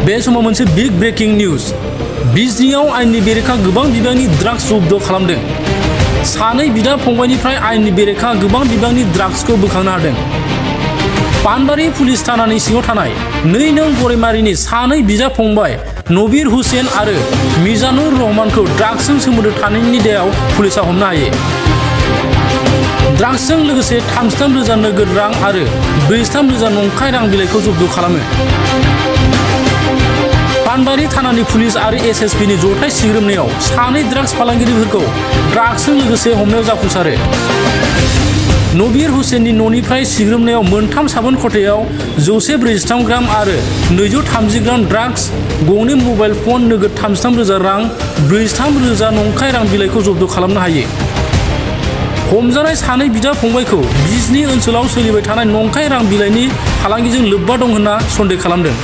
बे समाव मोनसे बिग ब्रेकिं निउज। बिजनीआव आयेननि बेरेखा गोबां बिबांनि ड्राग्स जब्द खालामदों। सानै बिदा फंबायनिफ्राय आयेननि बेरेखा गोबां बिबांनि ड्राग्सखौ बोखांनो हादों। पानबारि पुलिस थानानि सिङाव थानाय 2 नं गरायमारिनि सानै बिदा फंबाय नबीर हुसैन आरो मिजानुर रहमानखौ ड्राग्सजों सोमोन्दो थानायनि दायाव पुलिसा हमनो हायो। ड्राग्सजों लोगोसे 33 रोजा नोगोद रां आरो 43 रोजा नंखाय रां बिलाइखौ जब्द खालामो। पानबारि थानानि पुलिस आरो एसएसपीनि जथाय सिग्रोमनायाव सानै ड्राग्स फालांगिरिफोरखौ ड्राग्सजों लोगोसे हमनायाव जाफुंसारो। नबीर हुसैननि न'निफ्राय सिग्रोमनायाव मोनथाम साबोन खथायाव 143 ग्राम आरो 230 ग्राम ड्राग्स, 2 मबाइल फन, नोगोद 33 रोजा रां, 43 रोजा नंखाय रां बिलाइखौ जब्द खालामनो हायो। हमजानाय सानै बिदा फंबायखौ बिजनी ओनसोलाव सोलिबाय थानाय नंखाय रां बिलाइनि फालांगिजों लोब्बा दं होनना सन्देह खालामदों।